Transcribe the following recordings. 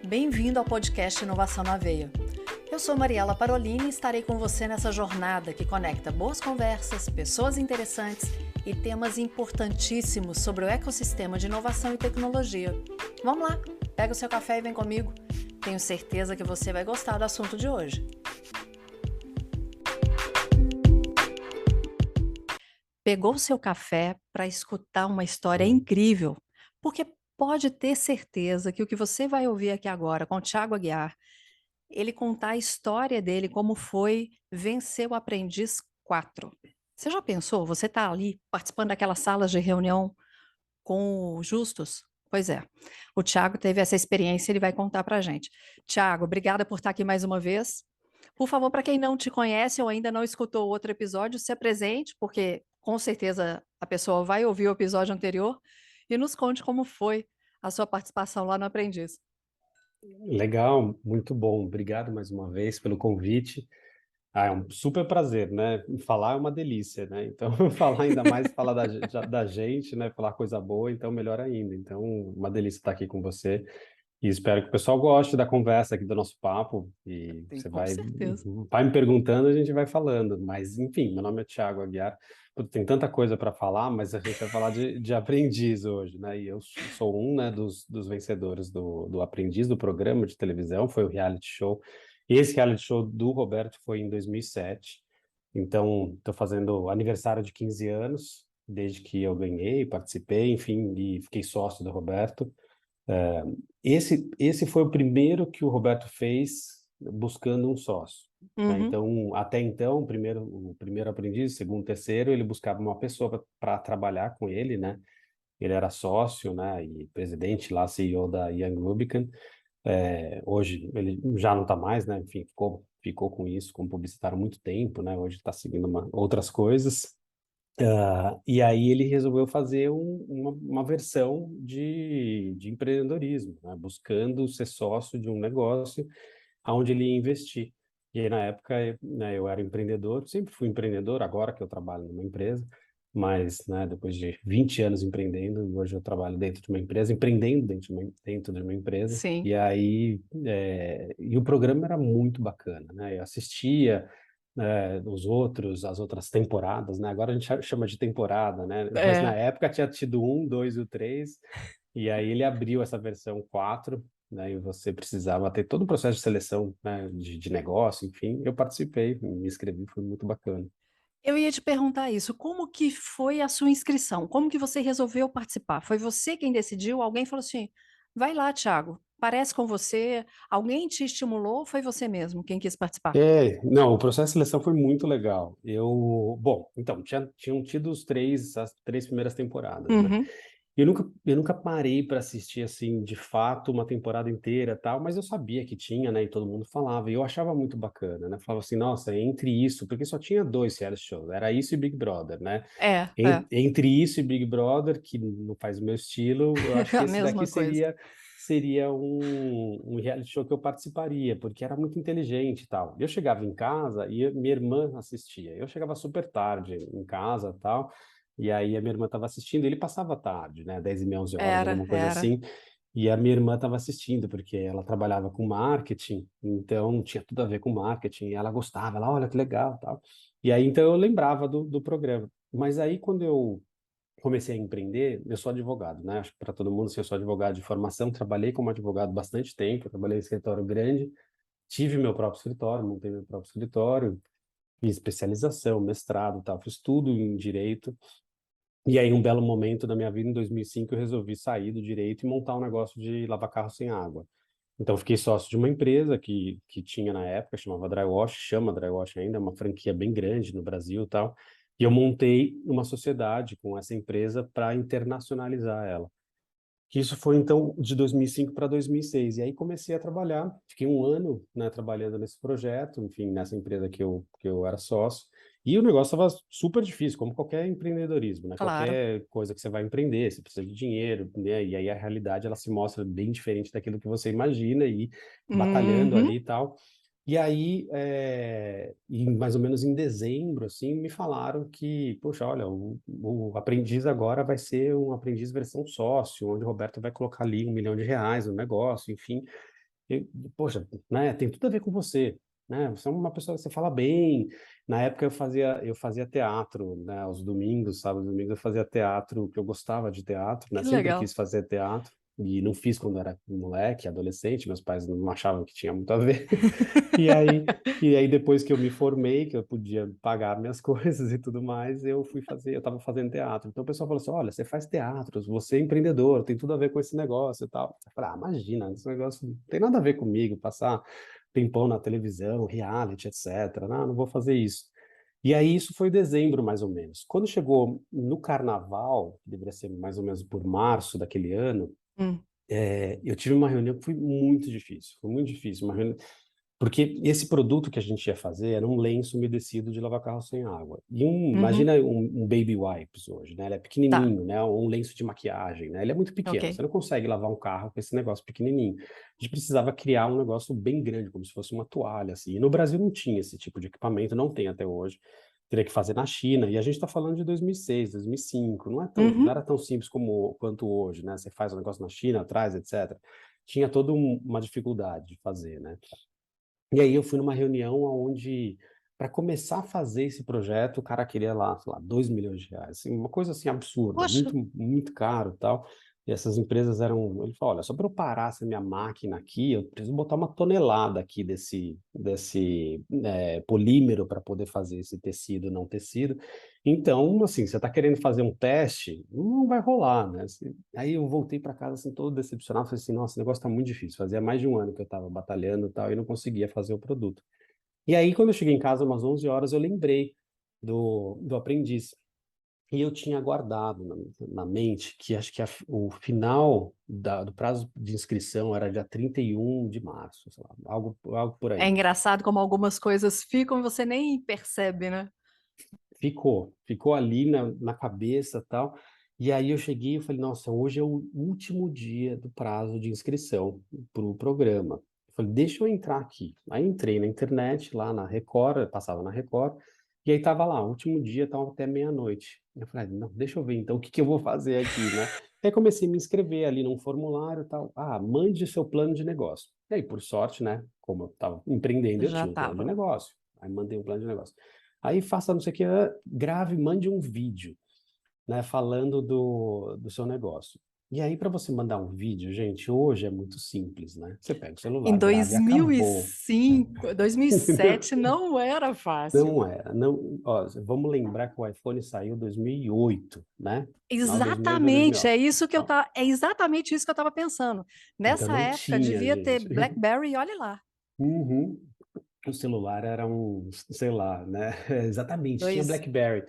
Bem-vindo ao podcast Inovação na Veia. Eu sou Mariela Parolini e estarei com você nessa jornada que conecta boas conversas, pessoas interessantes e temas importantíssimos sobre o ecossistema de inovação e tecnologia. Vamos lá, pega o seu café e vem comigo. Tenho certeza que você vai gostar do assunto de hoje. Pegou o seu café para escutar uma história incrível, porque pode ter certeza que o que você vai ouvir aqui agora com o Thiago Aguiar, ele contar a história dele, como foi vencer o Aprendiz 4. Você já pensou? Você está ali participando daquelas salas de reunião com o Justus? Pois é, o Thiago teve essa experiência e ele vai contar para a gente. Thiago, obrigada por estar aqui mais uma vez. Por favor, para quem não te conhece ou ainda não escutou outro episódio, se apresente, porque com certeza a pessoa vai ouvir o episódio anterior e nos conte como foi a sua participação lá no Aprendiz. Legal, muito bom. Obrigado mais uma vez pelo convite. É um super prazer, né? Falar é uma delícia, né? Então, falar ainda mais, falar da gente, né? Falar coisa boa, então melhor ainda. Então, uma delícia estar aqui com você. E espero que o pessoal goste da conversa aqui, do nosso papo. E Sim, você com certeza. vai me perguntando, a gente vai falando. Mas, enfim, meu nome é Thiago Aguiar. Tem tanta coisa para falar, mas a gente vai falar de aprendiz hoje, né? E eu sou um, né, dos vencedores do Aprendiz, do programa de televisão, foi o reality show. Esse reality show do Roberto foi em 2007. Então, estou fazendo aniversário de 15 anos, desde que eu ganhei, participei, enfim, e fiquei sócio do Roberto. Esse foi o primeiro que o Roberto fez buscando um sócio, né? Uhum. Então, até então, o primeiro aprendiz, o segundo, terceiro, ele buscava uma pessoa para trabalhar com ele, né? Ele era sócio, né? E presidente lá, CEO da Young Rubicon. Hoje ele já não está mais, né? Enfim, ficou com isso, como publicitário há muito tempo, né? Hoje está seguindo outras coisas. E aí ele resolveu fazer uma versão de empreendedorismo, né? Buscando ser sócio de um negócio onde ele ia investir. E aí, na época, né, eu era empreendedor, sempre fui empreendedor, agora que eu trabalho numa empresa, mas, né, depois de 20 anos empreendendo, hoje eu trabalho dentro de uma empresa, empreendendo dentro de uma empresa. Sim. E aí, e o programa era muito bacana, né? Eu assistia as outras temporadas, né? Agora a gente chama de temporada, né? Mas na É. época tinha tido 1, 2 e o 3, e aí ele abriu essa versão 4, né? E você precisava ter todo o processo de seleção, né? De negócio, enfim. Eu participei, me inscrevi, foi muito bacana. Eu ia te perguntar isso, como que foi a sua inscrição? Como que você resolveu participar? Foi você quem decidiu? Alguém falou assim: vai lá, Thiago, parece com você. Alguém te estimulou ou foi você mesmo quem quis participar? Não, o processo de seleção foi muito legal. Bom, então, tinham tido as 3 primeiras temporadas, né? Uhum. Eu nunca parei para assistir, assim, de fato, uma temporada inteira, tal, mas eu sabia que tinha, né, e todo mundo falava, e eu achava muito bacana, né? Falava assim, nossa, entre isso, porque só tinha 2 reality shows, era isso e Big Brother, né? É, é, Entre isso e Big Brother, que não faz o meu estilo, eu acho que a esse daqui mesma coisa. seria um reality show que eu participaria, porque era muito inteligente e tal. Eu chegava em casa e minha irmã assistia. Eu chegava super tarde em casa, tal, e aí a minha irmã estava assistindo, ele passava tarde, né, 10h30, 11 horas, Era, alguma coisa era. assim, e a minha irmã estava assistindo, porque ela trabalhava com marketing, então tinha tudo a ver com marketing, e ela gostava, ela, olha que legal, tal. E aí, então, eu lembrava do programa. Mas aí, quando eu comecei a empreender, eu sou advogado, né? Acho que para todo mundo, assim, eu sou advogado de formação, trabalhei como advogado bastante tempo, trabalhei em escritório grande, tive meu próprio escritório, montei meu próprio escritório, fiz especialização, mestrado, e tal, fiz tudo em direito. E aí, um belo momento da minha vida, em 2005, eu resolvi sair do direito e montar um negócio de lavar carro sem água. Então, fiquei sócio de uma empresa que tinha na época, chamava Drywash, chama Drywash ainda, é uma franquia bem grande no Brasil e tal. E eu montei uma sociedade com essa empresa para internacionalizar ela. Isso foi, então, de 2005 para 2006. E aí comecei a trabalhar, fiquei um ano, né, trabalhando nesse projeto, enfim, nessa empresa que eu era sócio. E o negócio estava super difícil, como qualquer empreendedorismo, né? Claro. Qualquer coisa que você vai empreender, você precisa de dinheiro, né? E aí a realidade, ela se mostra bem diferente daquilo que você imagina e batalhando Uhum. ali e tal. E aí, mais ou menos em dezembro, assim, me falaram que, poxa, olha, o aprendiz agora vai ser um aprendiz versão sócio, onde o Roberto vai colocar ali R$ 1 milhão no negócio, enfim. E, poxa, né, tem tudo a ver com você, né? Você é uma pessoa que você fala bem. Na época eu fazia teatro, né? Aos domingos, sábados, domingos eu fazia teatro, que eu gostava de teatro, né? Que Sempre legal. quis fazer teatro e não fiz quando era moleque, adolescente. Meus pais não achavam que tinha muito a ver. E aí, e aí depois que eu me formei, que eu podia pagar minhas coisas e tudo mais, eu estava fazendo teatro. Então o pessoal falou assim: olha, você faz teatro, você é empreendedor, tem tudo a ver com esse negócio e tal. Eu falei: ah, imagina, esse negócio não tem nada a ver comigo, passar tempão na televisão, reality, etc. Não, não vou fazer isso. E aí isso foi dezembro, mais ou menos. Quando chegou no carnaval, que deveria ser mais ou menos por março daquele ano, Hum, eu tive uma reunião que foi muito difícil, uma reunião, porque esse produto que a gente ia fazer era um lenço umedecido de lavar carro sem água. uhum, Imagina um baby wipes hoje, né? Ele é tá, pequenininho, né? Ou um lenço de maquiagem, né? Ele é muito ok. pequeno, você não consegue lavar um carro com esse negócio pequenininho. A gente precisava criar um negócio bem grande, como se fosse uma toalha, assim. E no Brasil não tinha esse tipo de equipamento, não tem até hoje. Teria que fazer na China, e a gente está falando de 2006, 2005, não Uhum. era tão simples quanto hoje, né? Você faz um negócio na China, traz, etc. Tinha toda uma dificuldade de fazer, né? E aí eu fui numa reunião onde, para começar a fazer esse projeto, o cara queria lá, sei lá, R$ 2 milhões, assim, uma coisa assim absurda, Poxa, muito, muito caro e tal. E essas empresas eram, ele falou, olha, só para eu parar essa minha máquina aqui, eu preciso botar uma tonelada aqui desse polímero para poder fazer esse tecido, não tecido. Então, assim, você está querendo fazer um teste, não vai rolar, né? Aí eu voltei para casa assim todo decepcionado, falei assim, nossa, o negócio está muito difícil. Fazia mais de um ano que eu estava batalhando e tal e não conseguia fazer o produto. E aí quando eu cheguei em casa umas 11 horas, eu lembrei do aprendiz. E eu tinha guardado na mente que acho que o final do prazo de inscrição era dia 31 de março, sei lá, algo por é aí. engraçado como algumas coisas ficam e você nem percebe, né? Ficou ali na cabeça e tal. E aí eu cheguei e falei, nossa, hoje é o último dia do prazo de inscrição para o programa. Eu falei, deixa eu entrar aqui. Aí entrei na internet, lá na Record, eu passava na Record, e aí tava lá, último dia, tava até meia-noite. Eu falei, não, deixa eu ver então o que que eu vou fazer aqui, né? Aí comecei a me inscrever ali num formulário e tal. Ah, mande seu plano de negócio. E aí, por sorte, né? Como eu estava empreendendo, eu Já tinha um plano de tava. negócio. Aí mandei um plano de negócio. Aí faça não sei o que, grave, mande um vídeo, né, falando do seu negócio. E aí, para você mandar um vídeo, gente, hoje é muito simples, né? Você pega o Em celular, grava e acabou. 2005, 2007 não era fácil. Não era, não, ó, vamos lembrar que o iPhone saiu em 2008, né? Final de 2008 para Exatamente, 2009. É exatamente isso que eu estava pensando. Então Nessa não época tinha, devia ter gente. BlackBerry, olha lá. Uhum. O celular era sei lá, né? Exatamente, tinha Dois. BlackBerry.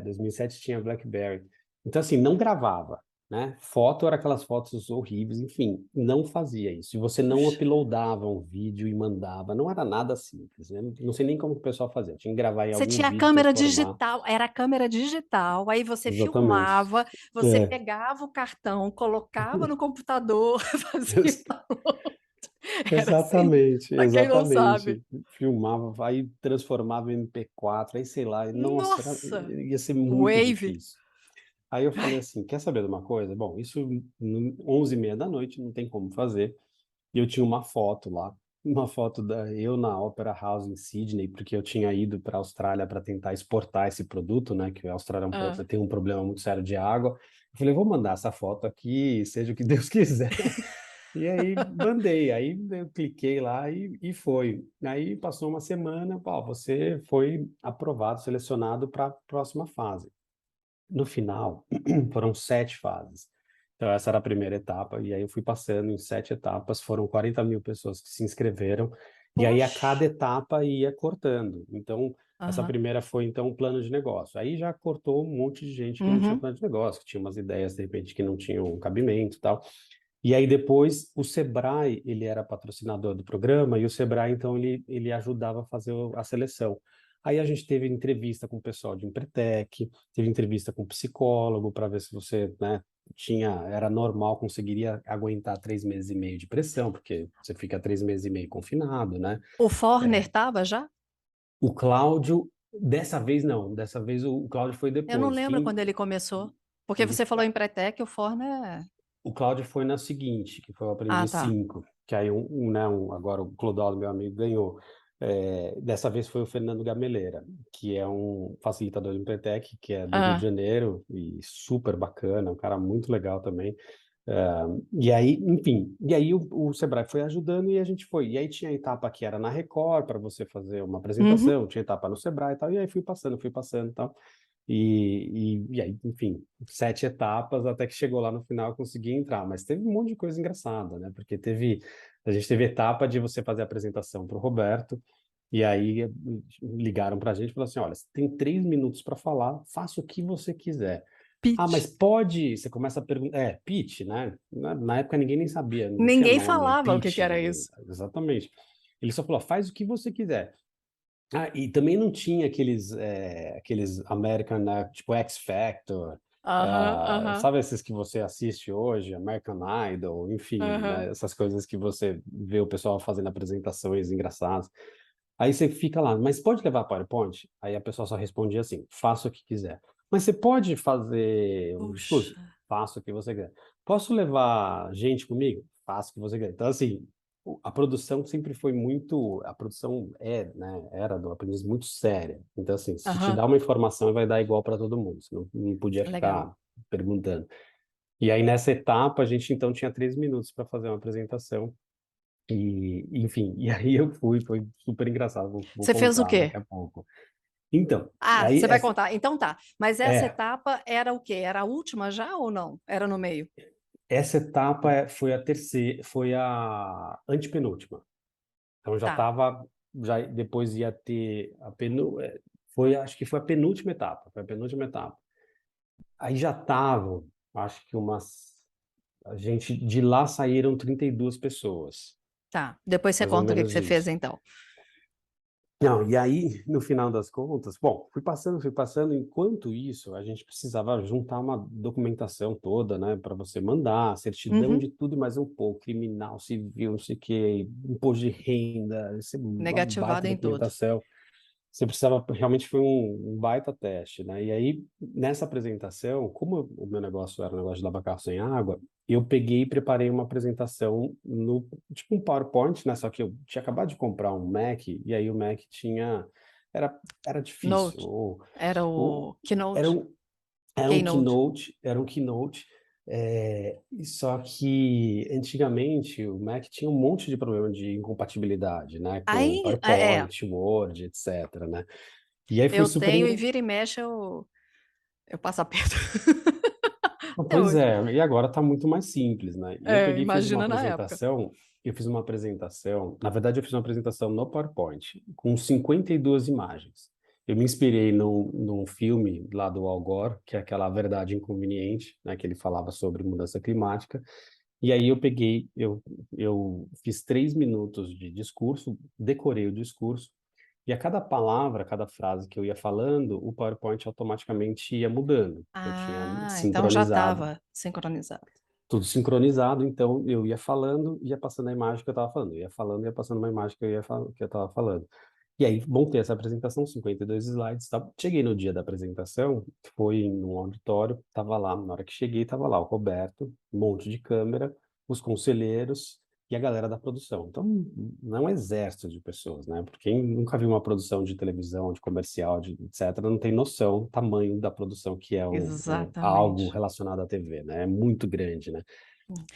2007 tinha BlackBerry. Então, assim, não gravava, né? Foto era aquelas fotos horríveis, enfim, não fazia isso. E você não Puxa. uploadava um vídeo e mandava, não era nada simples, né? Não sei nem como que o pessoal fazia. Tinha que gravar em Você algum tinha a vídeo, câmera transformar. digital, era a câmera digital, aí você Exatamente. filmava, você É, pegava o cartão, colocava no computador, fazia download. Era assim, exatamente, para quem não sabe. exatamente. Filmava, aí transformava em MP4, aí sei lá, nossa, Nossa, ia ser muito Wave. difícil. Aí eu falei assim, quer saber de uma coisa? Bom, isso 11h30 da noite, não tem como fazer. E eu tinha uma foto lá, uma foto da eu na Opera House em Sydney, porque eu tinha ido para a Austrália para tentar exportar esse produto, né? Que a Austrália Ah. tem um problema muito sério de água. Eu falei, vou mandar essa foto aqui, seja o que Deus quiser. E aí mandei, aí eu cliquei lá e foi. Aí passou uma semana, pô, você foi aprovado, selecionado para a próxima fase. No final, foram 7 fases. Então, essa era a primeira etapa, e aí eu fui passando em 7 etapas, foram 40 mil pessoas que se inscreveram, e aí a Poxa. cada etapa ia cortando. Então, essa Aham. primeira foi, então, um plano de negócio. Aí já cortou um monte de gente que não tinha Uhum. plano de negócio, que tinha umas ideias, de repente, que não tinham cabimento e tal. E aí depois o Sebrae, ele era patrocinador do programa, e o Sebrae, então, ele ajudava a fazer a seleção. Aí a gente teve entrevista com o pessoal de Empretec, teve entrevista com psicólogo para ver se você, né, era normal, conseguiria aguentar 3 meses e meio de pressão, porque você fica 3 meses e meio confinado, né? O Forner estava já? O Cláudio, dessa vez não, dessa vez o Cláudio foi Eu não depois. lembro quando ele começou. Porque Ele, você falou em Pretec, o Forner. o Cláudio foi na seguinte, que foi o Ah, Aprendiz tá. 5, que aí né, agora o Clodoaldo, meu amigo, ganhou. Dessa vez foi o Fernando Gameleira, que é um facilitador do Empretec, que é do Rio de Ah, Janeiro, e super bacana, um cara muito legal também. E aí, enfim, e aí o Sebrae foi ajudando e a gente foi. E aí tinha a etapa que era na Record, para você fazer uma uhum. apresentação, tinha etapa no Sebrae e tal, e aí fui passando e tal. E aí, enfim, 7 etapas até que chegou lá no final, eu consegui entrar. Mas teve um monte de coisa engraçada, né? Porque a gente teve etapa de você fazer a apresentação para o Roberto, e aí ligaram para a gente e falaram assim: olha, você tem 3 minutos para falar, faça o que você quiser. Ah, mas Pitch. pode. Você começa a perguntar. Pitch, né? Na época ninguém nem sabia, não tinha Ninguém nome, falava o que pitch, era isso. exatamente. Ele só falou: faz o que você quiser. Ah, e também não tinha aqueles American, né, tipo X Factor, Aham, aham, sabe esses que você assiste hoje, American Idol, enfim, aham. né, essas coisas que você vê o pessoal fazendo apresentações engraçadas. Aí você fica lá, mas pode levar PowerPoint? Aí a pessoa só respondia assim, faça o que quiser. Mas você pode fazer um discurso? Puxa. Faça o que você quiser. Posso levar gente comigo? Faça o que você quiser. Então, assim, a produção sempre foi muito, a produção né, era do aprendiz muito séria. Então, assim, se te Aham, dá uma informação, vai dar igual para todo mundo. Você não podia legal. ficar perguntando. E aí, nessa etapa, a gente então tinha 3 minutos para fazer uma apresentação. E, enfim, e aí eu foi super engraçado, vou Você fez o contar daqui quê? a pouco. Então, Ah, aí você vai contar. Então tá. Mas essa é, etapa era o quê? Era a última já ou não? Era no meio? essa etapa foi a terceira, foi a antepenúltima. Então já Tá, estava, já depois ia ter acho que foi a penúltima etapa, foi a penúltima etapa. Aí já estavam, acho que a gente, de lá saíram 32 pessoas, tá. Depois você mais ou conta o que que menos você fez isso. então. Não, e aí, no final das contas, bom, fui passando, enquanto isso, a gente precisava juntar uma documentação toda, né, para você mandar, certidão Uhum. de tudo e mais um pouco, criminal, civil, não sei o quê, imposto de renda, isso é uma Negativado baita em tudo. documentação. Você precisava, realmente foi um baita teste, né? E aí, nessa apresentação, como o meu negócio era um negócio de lavar carro sem água, eu peguei e preparei uma apresentação no, tipo um PowerPoint, né? Só que eu tinha acabado de comprar um Mac, e aí o Mac era difícil. Note. Era O, o era Keynote. um, Keynote. era um Keynote, só que antigamente o Mac tinha um monte de problema de incompatibilidade, né? Com Aí, PowerPoint, Word, etc, né? E aí foi eu super tenho e engraçado. vira e mexe eu passo aperto. Até Pois hoje. é, e agora está muito mais simples, né? E eu É, peguei e imagina na época. na verdade eu fiz uma apresentação no PowerPoint, com 52 imagens. Eu me inspirei num filme lá do Al Gore, que é aquela Verdade Inconveniente, né, que ele falava sobre mudança climática. E aí eu fiz 3 minutos de discurso, decorei o discurso, e a cada palavra, a cada frase que eu ia falando, o PowerPoint automaticamente ia mudando. Eu tinha Ah, então já sincronizado, estava sincronizado. tudo sincronizado, então eu ia falando, ia passando a imagem que eu estava falando, eu ia falando, ia passando uma imagem que eu estava falando. E aí montei essa apresentação, 52 slides, tá? Cheguei no dia da apresentação, foi num auditório, estava lá, na hora que cheguei, estava lá o Roberto, um monte de câmera, os conselheiros e a galera da produção. Então, não é um exército de pessoas, né? Porque quem nunca viu uma produção de televisão, de comercial, etc., não tem noção do tamanho da produção que é algo Exatamente. relacionado à TV, né? É muito grande, né?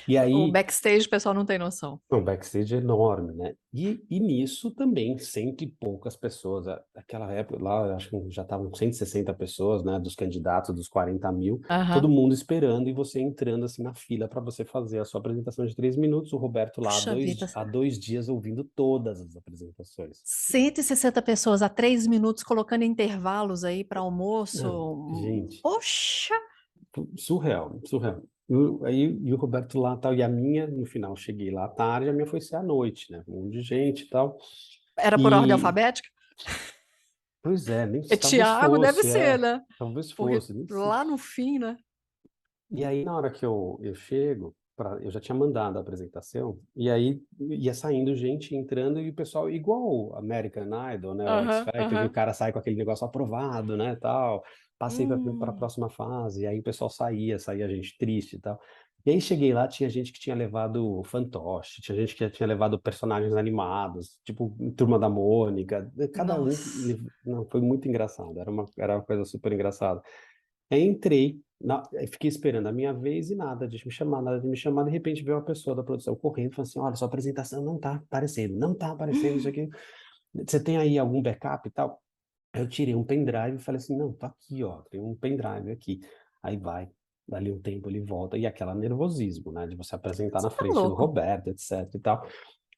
E O aí, backstage o pessoal não tem noção. um backstage enorme, né? E nisso também, sempre poucas pessoas. Aquela época lá, eu acho que já estavam 160 pessoas, né? Dos candidatos, dos 40 mil, todo Aham. mundo esperando e você entrando assim na fila para você fazer a sua apresentação de 3 minutos. O Roberto lá Puxa vida. há 2 dias ouvindo todas as apresentações. 160 pessoas a 3 minutos colocando intervalos aí para almoço. Não, gente, Poxa! surreal, surreal. E o Roberto lá, tal, e a minha, no final, cheguei lá à tarde, a minha foi ser à noite, né? Um monte de gente e tal. Era por ordem E, alfabética? pois é, nem É talvez Tiago, deve fosse, ser, né? talvez Porque fosse, nem sei. lá no fim, né? E aí, na hora que eu chego, eu já tinha mandado a apresentação, e aí ia saindo gente entrando e o pessoal, igual o American Idol, né, o X Aham, Factor, que o aham. cara sai com aquele negócio aprovado, né, tal, passei para a Hum, próxima fase, e aí o pessoal saía gente triste e tal. E aí cheguei lá, tinha gente que tinha levado fantoche, tinha gente que tinha levado personagens animados, tipo Turma da Mônica, cada um, nossa. não, foi muito engraçado, era uma coisa super engraçada. Aí entrei, fiquei esperando a minha vez e nada de me chamar, nada de me chamar. De repente veio uma pessoa da produção correndo e falou assim: Olha, sua apresentação não tá aparecendo, não tá aparecendo isso aqui. Você tem aí algum backup e tal? Aí eu tirei um pendrive e falei assim: Não, tá aqui, ó, tem um pendrive aqui. Aí vai, dali um tempo ele volta, e aquela nervosismo, né, de você apresentar Você na tá frente do louco. Roberto, etc e tal.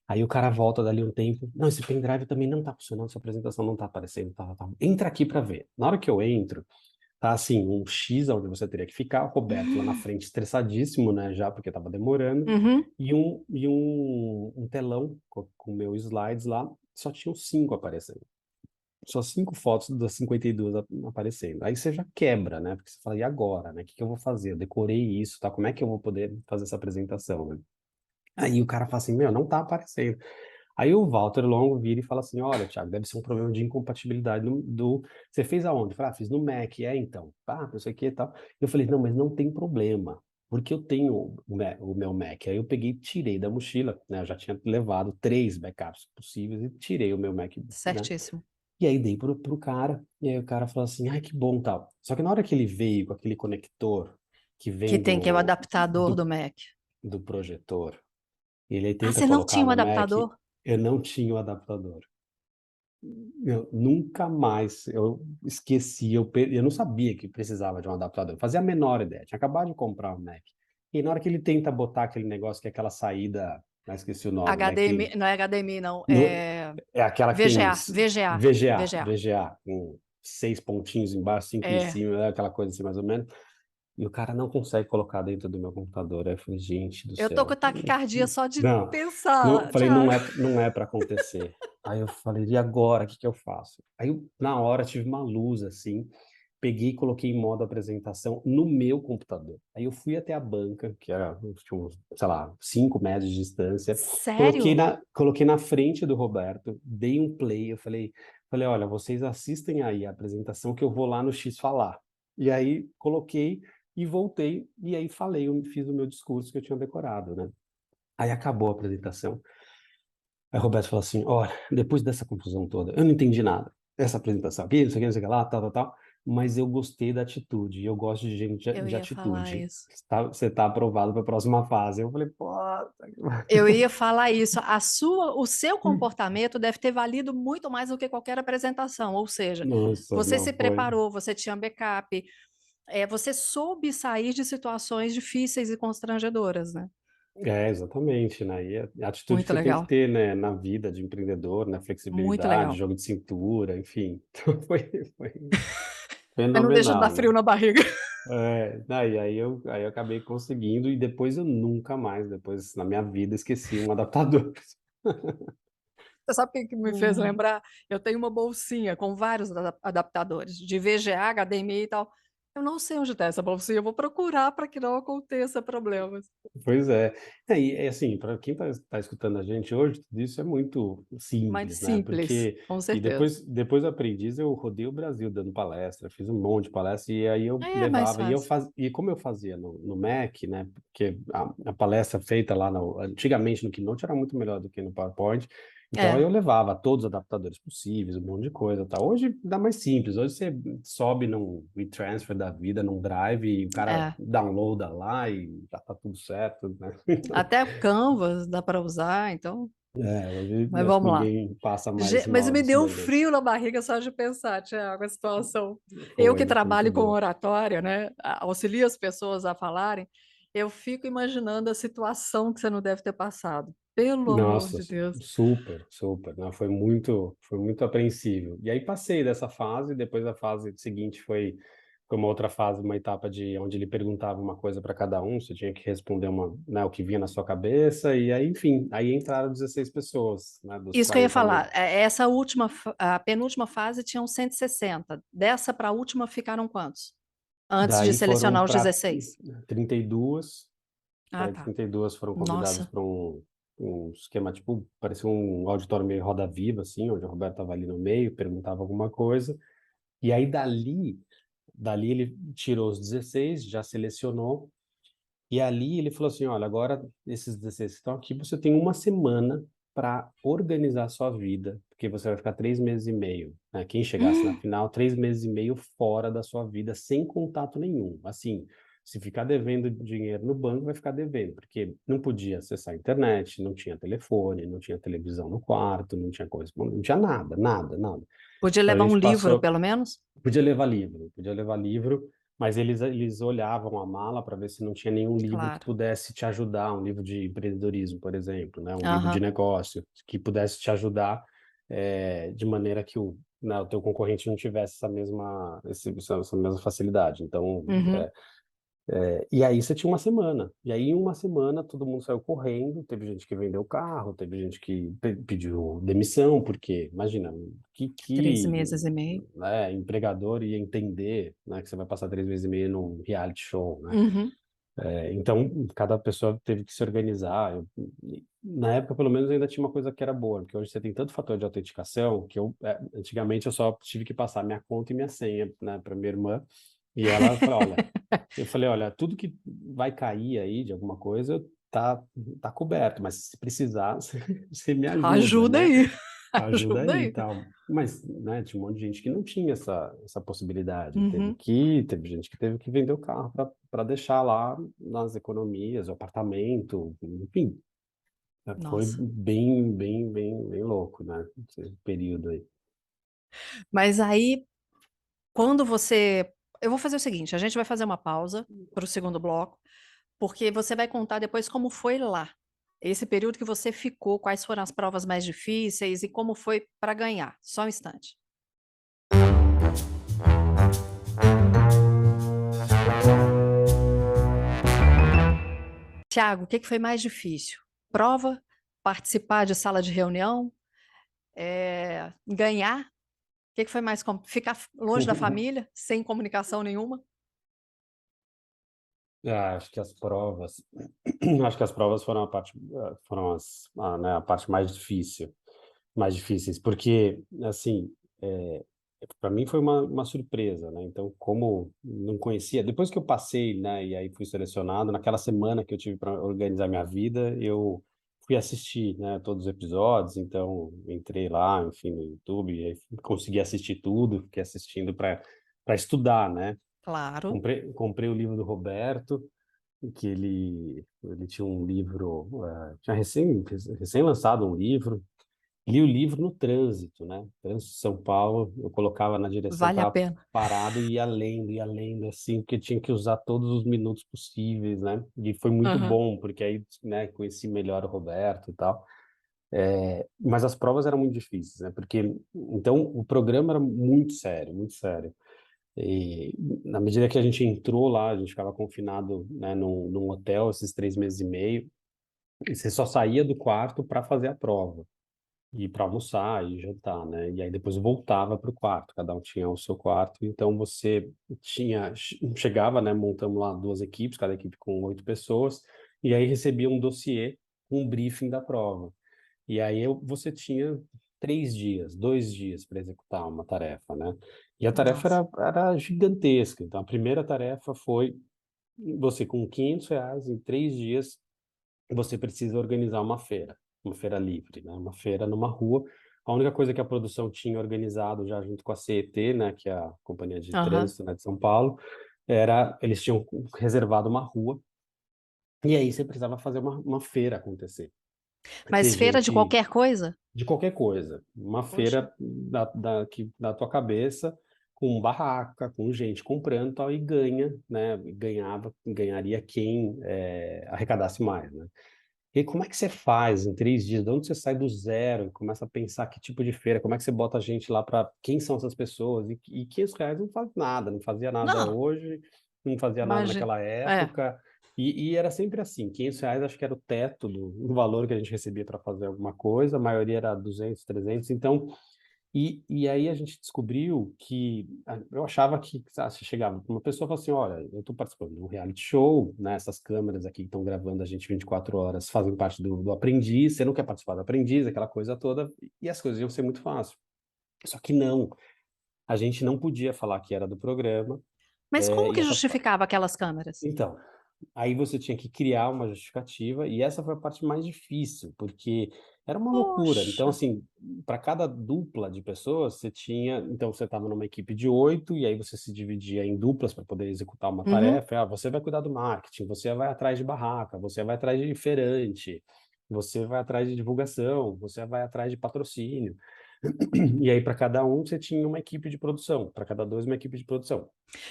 Aí o cara volta dali um tempo: Não, esse pendrive também não tá funcionando, sua apresentação não tá aparecendo, tá. Entra aqui para ver. Na hora que eu entro, tá assim, um X onde você teria que ficar, o Roberto lá na frente estressadíssimo, né, já porque estava demorando, Uhum. e um telão com meus slides lá, só tinham 5 aparecendo. Só 5 fotos das 52 aparecendo. Aí você já quebra, né? Porque você fala, e agora, né? O que que eu vou fazer? Eu decorei isso, tá? Como é que eu vou poder fazer essa apresentação, né? Aí o cara fala assim, meu, não tá aparecendo. Aí o Walter Longo vira e fala assim, olha, Thiago, deve ser um problema de incompatibilidade do... Você fez aonde? Eu falei, fiz no Mac. Então. Ah, não sei o que e tal. Eu falei, não, mas não tem problema, porque eu tenho o meu Mac. Aí eu peguei e tirei da mochila, né? Eu já tinha levado 3 backups possíveis e tirei o meu Mac, né? Certíssimo. E aí dei pro cara, e aí o cara falou assim, ai, que bom, tal. Só que na hora que ele veio com aquele conector que Que vem tem que é o adaptador do, do Mac. do projetor, e ele Ah, tenta você não colocar tinha o no Mac, adaptador? eu não tinha o adaptador. Eu nunca mais, eu esqueci, eu não sabia que precisava de um adaptador, eu fazia a menor ideia, tinha acabado de comprar um Mac. E na hora que ele tenta botar aquele negócio que é aquela saída, esqueci o nome, né, HDMI, que não é HDMI, não. no, é aquela que tem VGA, VGA, VGA, VGA. VGA, com 6 pontinhos embaixo, 5 em É. cima, aquela coisa assim mais ou menos, e o cara não consegue colocar dentro do meu computador. Aí eu falei, gente do Eu tô com céu. taquicardia só de Não, não, pensar, falei, não Thiago. é, não é para acontecer. Aí eu falei, e agora, o que que eu faço? Aí na hora tive uma luz assim, peguei e coloquei em modo apresentação no meu computador. Aí eu fui até a banca, que era, tinha uns, sei lá, 5 metros de distância, Sério? coloquei na frente do Roberto, dei um play, falei, olha, vocês assistem aí a apresentação que eu vou lá no X falar. E aí coloquei e voltei, e aí falei, eu fiz o meu discurso que eu tinha decorado, né? Aí acabou a apresentação. Aí o Roberto falou assim: olha, depois dessa confusão toda, eu não entendi nada. Essa apresentação aqui, não sei o que, não sei o que lá, tal, tal, tal. Mas eu gostei da atitude, e eu gosto de gente Eu de ia falar atitude. isso. Você tá aprovado para a próxima fase. Eu falei, pô, Eu ia falar isso. O seu comportamento deve ter valido muito mais do que qualquer apresentação. Ou seja, nossa, você não se foi. preparou, você tinha backup, você soube sair de situações difíceis e constrangedoras, né? É, exatamente, né? E a atitude que Muito você tem que legal. ter, né, na vida de empreendedor, né? Muito Flexibilidade, legal. jogo de cintura, enfim. Então foi Mas não deixa de dar fenomenal, né? frio na barriga. É, aí eu acabei conseguindo e depois eu nunca mais, depois na minha vida, esqueci um adaptador. Você sabe o que que me fez Hum. lembrar? Eu tenho uma bolsinha com vários adaptadores de VGA, HDMI e tal. Eu não sei onde está essa bolsinha, eu vou procurar para que não aconteça problemas. Pois é. E assim, para quem está escutando a gente hoje, tudo isso é muito Mais simples, né? simples, Porque com e certeza. depois do aprendiz, eu rodei o Brasil dando palestra, fiz um monte de palestra, e aí eu É mais levava, fácil. e como eu fazia no Mac, né? Porque a palestra feita lá antigamente no Keynote era muito melhor do que no PowerPoint. Então aí É, eu levava todos os adaptadores possíveis, um monte de coisa, tá? Hoje dá mais simples. Hoje você sobe num WeTransfer da vida, num Drive, e o cara é. downloada lá e já tá tudo certo, né? Até o Canvas dá para usar, então. Hoje Mas acho que vamos lá. ninguém passa mais Mas mal me disso deu um daí, não. frio na barriga só de pensar, Tiago, a situação. Eu que Foi muito trabalho com boa. oratória, né, auxilio as pessoas a falarem, eu fico imaginando a situação que você não deve ter passado. Pelo amor Nossa, de Deus. super, super, né? Foi muito apreensível. E aí passei dessa fase, depois a fase seguinte foi uma outra fase, uma etapa de onde ele perguntava uma coisa para cada um, você tinha que responder né, o que vinha na sua cabeça, e aí, enfim, aí entraram 16 pessoas, né, dos Isso que eu ia 40 falar, mil. essa última, a penúltima fase tinham 160. Dessa para a última ficaram quantos? Antes de Daí foram selecionar os para 16? 32, Ah, daí tá. 32 foram convidados Nossa, para um esquema, tipo, parecia um auditório meio Roda Viva, assim, onde o Roberto estava ali no meio, perguntava alguma coisa. E aí dali ele tirou os 16, já selecionou, e ali ele falou assim, olha, agora esses 16 que estão aqui, você tem uma semana para organizar a sua vida, porque você vai ficar 3 meses e meio, né? Quem chegasse na final, 3 meses e meio fora da sua vida, sem contato nenhum. Assim, se ficar devendo dinheiro no banco, vai ficar devendo, porque não podia acessar a internet, não tinha telefone, não tinha televisão no quarto, não tinha coisa, não tinha nada, nada, nada. podia Então a levar um gente livro, passou. pelo menos? Podia levar livro, mas eles olhavam a mala para ver se não tinha nenhum livro que Claro. pudesse te ajudar, um livro de empreendedorismo, por exemplo, né? Um livro de Aham. negócio, que pudesse te ajudar de maneira que o teu concorrente não tivesse essa mesma facilidade. Então, Uhum. e aí você tinha uma semana. E aí, em uma semana, todo mundo saiu correndo. Teve gente que vendeu o carro, teve gente que pediu demissão, porque, imagina, Três que meses e meio. né, empregador ia entender, né, que você vai passar 3 meses e meio num reality show, né? Uhum. Então, cada pessoa teve que se organizar. Na época, pelo menos, ainda tinha uma coisa que era boa, porque hoje você tem tanto fator de autenticação que antigamente eu só tive que passar minha conta e minha senha, né, para minha irmã. E ela falou, olha, eu falei, olha, tudo que vai cair aí de alguma coisa tá, tá coberto, mas se precisar, você me ajuda, Ajuda né? aí. Ajuda Ajuda aí e aí. tal. Mas, né, tinha um monte de gente que não tinha essa possibilidade. Uhum. Teve gente que teve que vender o carro para deixar lá nas economias, o apartamento, enfim. Foi Nossa. bem louco, né? Esse período aí. Mas aí, quando você. Eu vou fazer o seguinte: a gente vai fazer uma pausa para o segundo bloco, porque você vai contar depois como foi lá. Esse período que você ficou, quais foram as provas mais difíceis e como foi para ganhar. Só um instante. Tiago, o que que foi mais difícil? Prova? Participar de sala de reunião? Ganhar? O que que foi mais. Ficar longe da família, sem comunicação nenhuma? Acho que as provas, acho que as provas foram foram né, a parte mais difíceis, porque assim, para mim foi uma surpresa, né? Então, como não conhecia, depois que eu passei, né, e aí fui selecionado, naquela semana que eu tive para organizar minha vida, eu fui assistir, né, todos os episódios, então entrei lá, enfim, no YouTube, e aí consegui assistir tudo, fiquei assistindo para estudar, né? Claro. Comprei o livro do Roberto, que ele tinha um livro, tinha recém lançado um livro, li o livro no trânsito, né? Trânsito de São Paulo, eu colocava na direção, Vale a estava pena. parado e ia lendo, assim, porque tinha que usar todos os minutos possíveis, né? E foi muito Aham. bom, porque aí, né, conheci melhor o Roberto e tal. Mas as provas eram muito difíceis, né? Porque, então, o programa era muito sério, muito sério. E na medida que a gente entrou lá, a gente ficava confinado, né, num hotel esses 3 meses e meio, e você só saía do quarto para fazer a prova e para almoçar e jantar, né? E aí depois voltava para o quarto, cada um tinha o seu quarto, então você chegava, né? Montamos lá duas equipes, cada equipe com 8 pessoas, e aí recebia um dossiê, um briefing da prova. E aí você tinha 3 dias, 2 dias para executar uma tarefa, né? E a tarefa Nossa. era gigantesca. Então, a primeira tarefa foi você, com R$ 500, em 3 dias, você precisa organizar uma feira livre, né? Uma feira numa rua. A única coisa que a produção tinha organizado já junto com a CET, né, que é a Companhia de Aham. Trânsito, né, de São Paulo, eles tinham reservado uma rua, e aí você precisava fazer uma feira acontecer. Ter Mas feira de gente qualquer coisa? de qualquer coisa. Uma Poxa. feira da tua cabeça, com barraca, com gente comprando e tal, e né? Ganharia quem arrecadasse mais, né? E como é que você faz em 3 dias? De onde você sai do zero e começa a pensar que tipo de feira? Como é que você bota a gente lá para quem são essas pessoas? E R$ 500 não faz nada, não fazia nada Não, hoje, não fazia nada imagina. naquela É. época. E era sempre assim, R$ 500 acho que era o teto do valor que a gente recebia para fazer alguma coisa, a maioria era 200, 300. Então, E aí a gente descobriu que eu achava que você chegava para uma pessoa e falava assim, olha, eu estou participando de um reality show, né? Essas câmeras aqui que estão gravando a gente 24 horas fazem parte do Aprendiz, você não quer participar do Aprendiz, aquela coisa toda, e as coisas iam ser muito fáceis. Só que não, a gente não podia falar que era do programa, Mas como e que essa justificava aquelas câmeras? então, aí você tinha que criar uma justificativa, e essa foi a parte mais difícil, porque era uma loucura. Então, Poxa. assim, para cada dupla de pessoas, você tinha. Então, você estava numa equipe de 8, e aí você se dividia em duplas para poder executar uma Uhum. tarefa. Ah, você vai cuidar do marketing, você vai atrás de barraca, você vai atrás de feirante, você vai atrás de divulgação, você vai atrás de patrocínio. E aí, para cada um, você tinha uma equipe de produção, para cada dois, uma equipe de produção.